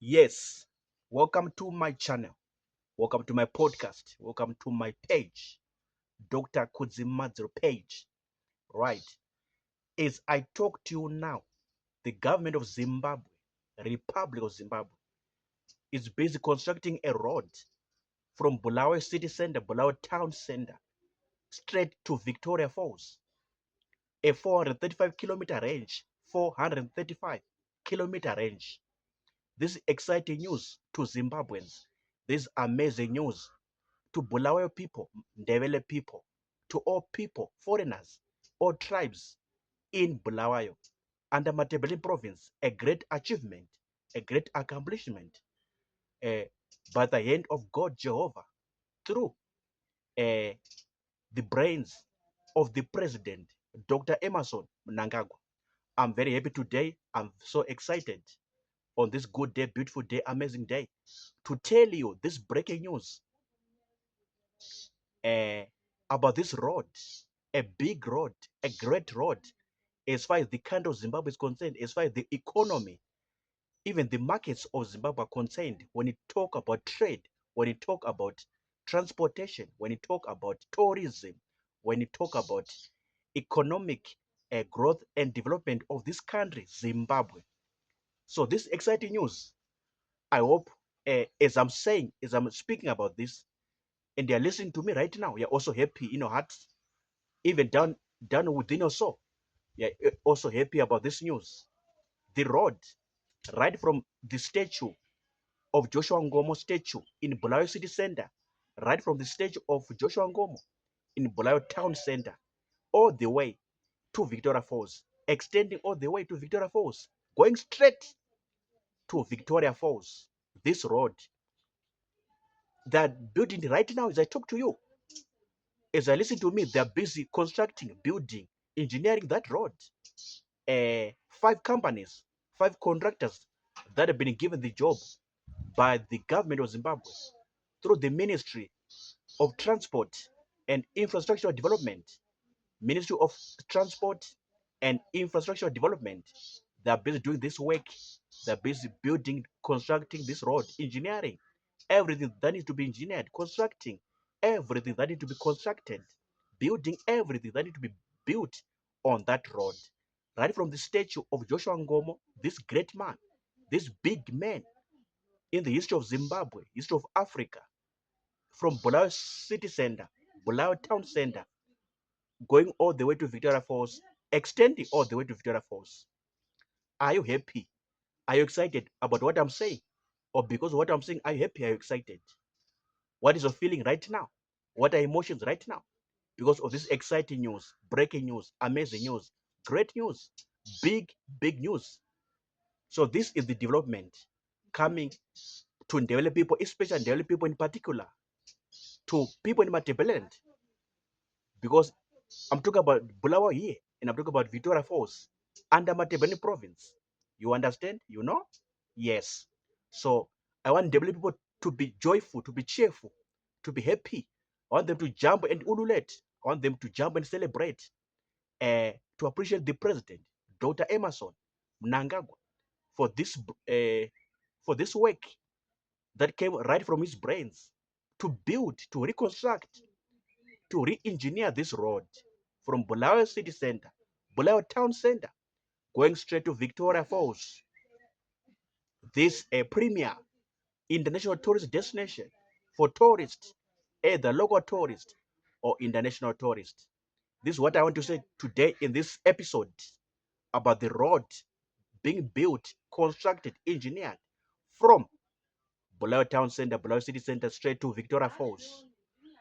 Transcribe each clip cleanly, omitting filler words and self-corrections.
Yes, welcome to my channel. Welcome to my podcast. Welcome to my page, Dr. Kudzimadzu page. Right. As I talk to you now, the government of Zimbabwe, Republic of Zimbabwe, is busy constructing a road from Bulawayo city center, Bulawayo town center, straight to Victoria Falls, a 435-kilometer range, 435-kilometer range. This is exciting news to Zimbabweans. This is amazing news to Bulawayo people, Ndebele people, to all people, foreigners, all tribes in Bulawayo, under Matabele province, a great achievement, a great accomplishment uh, by the hand of God Jehovah through uh, the brains of the president, Dr. Emerson Mnangagwa. I'm very happy today. I'm so excited on this good day, beautiful day, amazing day to tell you this breaking news uh, about this road, a big road, a great road, as far as the country of Zimbabwe is concerned, as far as the economy, even the markets of Zimbabwe are concerned, when you talk about trade, when you talk about transportation, when you talk about tourism, when you talk about economic growth and development of this country, Zimbabwe. So this exciting news, I hope, as I'm saying, as I'm speaking about this, and they are listening to me right now, you're also happy in your hearts, even down within your soul. Yeah, also happy about this news. The road, right from the statue of Joshua Ngomo statue in Bulawayo City Center, right from the statue of Joshua Ngomo in Bulawayo Town Center, all the way to Victoria Falls, extending all the way to Victoria Falls, going straight to Victoria Falls. This road, that building right now as I talk to you, as I listen to me, they're busy constructing, building, engineering that road. 5 companies, 5 contractors that have been given the job by the government of Zimbabwe through the Ministry of Transport and Infrastructure Development, Ministry of Transport and Infrastructure Development. They are busy doing this work. They are busy building, constructing this road, engineering everything that needs to be engineered, constructing everything that needs to be constructed, building everything that needs to be built on that road. Right from the statue of Joshua Ngomo, this great man, this big man in the history of Zimbabwe, history of Africa, from Bulawayo City Center, Bulawayo Town Center, going all the way to Victoria Falls, extending all the way to Victoria Falls. Are you happy? Are you excited about what I'm saying? Or because of what I'm saying, are you happy? Are you excited? What is your feeling right now? What are emotions right now? Because of this exciting news, breaking news, amazing news, great news, big, big news. So this is the development coming to develop people, especially develop people in particular, to people in Matabeleland. Because I'm talking about Bulawayo here, and I'm talking about Victoria Falls under Matabeleland province. You understand? You know? Yes. So I want develop people to be joyful, to be cheerful, to be happy. I want them to jump and ululate. I want them to jump and celebrate, to appreciate the president, Dr. Emerson Mnangagwa, for this work that came right from his brains to build, to reconstruct, to re-engineer this road from Bulawayo City Center, Bulawayo Town Center, going straight to Victoria Falls. This a premier international tourist destination for tourists, either local tourists or international tourists. This is what I want to say today in this episode about the road being built, constructed, engineered from Bulawayo Town Center, Bulawayo City Center, straight to Victoria Falls.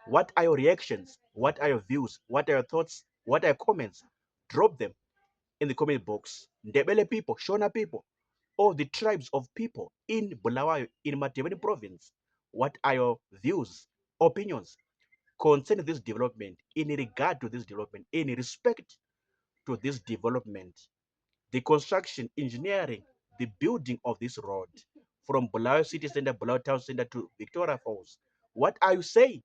What are your reactions? What are your views? What are your thoughts? What are your comments? Drop them in the comment box. Ndebele people, Shona people, all the tribes of people in Bulawayo, in Matabeleland province. What are your views, opinions concerning this development, in regard to this development, in respect to this development, the construction, engineering, the building of this road from Bulawayo City Center, Bulawayo Town Center to Victoria Falls? What are you saying?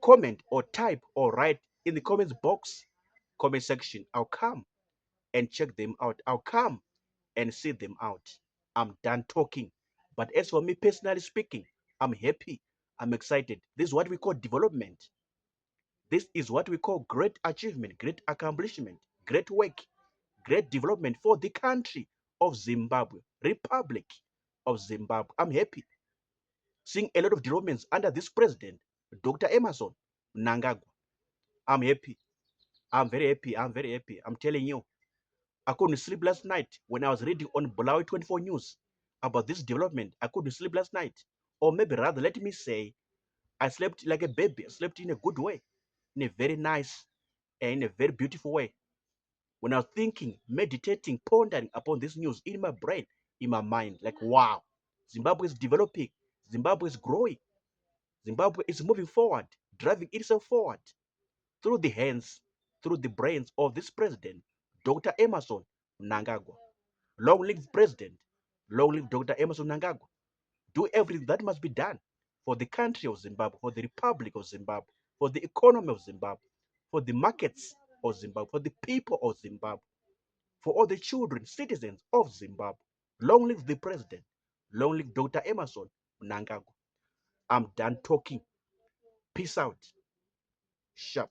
Comment or type or write in the comments box, comment section. I'll come and check them out. I'll come and see them out. I'm done talking. But as for me personally speaking, I'm happy, I'm excited. This is what we call development. This is what we call great achievement, great accomplishment, great work, great development for the country of Zimbabwe, Republic of Zimbabwe. I'm happy seeing a lot of developments under this president, Dr. Emerson Mnangagwa. I'm happy. I'm very happy. I'm very happy. I'm telling you. I couldn't sleep last night when I was reading on Bulawayo 24 News about this development. I couldn't sleep last night. Or maybe rather, let me say, I slept like a baby. I slept in a good way, in a very nice and in a very beautiful way. When I was thinking, meditating, pondering upon this news in my brain, in my mind, like, wow, Zimbabwe is developing, Zimbabwe is growing, Zimbabwe is moving forward, driving itself forward through the hands, through the brains of this president, Dr. Emerson Mnangagwa. Long live President, long live Dr. Emerson Mnangagwa. Do everything that must be done for the country of Zimbabwe, for the Republic of Zimbabwe, for the economy of Zimbabwe, for the markets of Zimbabwe, for the people of Zimbabwe, for all the children, citizens of Zimbabwe. Long live the president. Long live Dr. Emerson Mnangagwa. I'm done talking. Peace out. Sharp.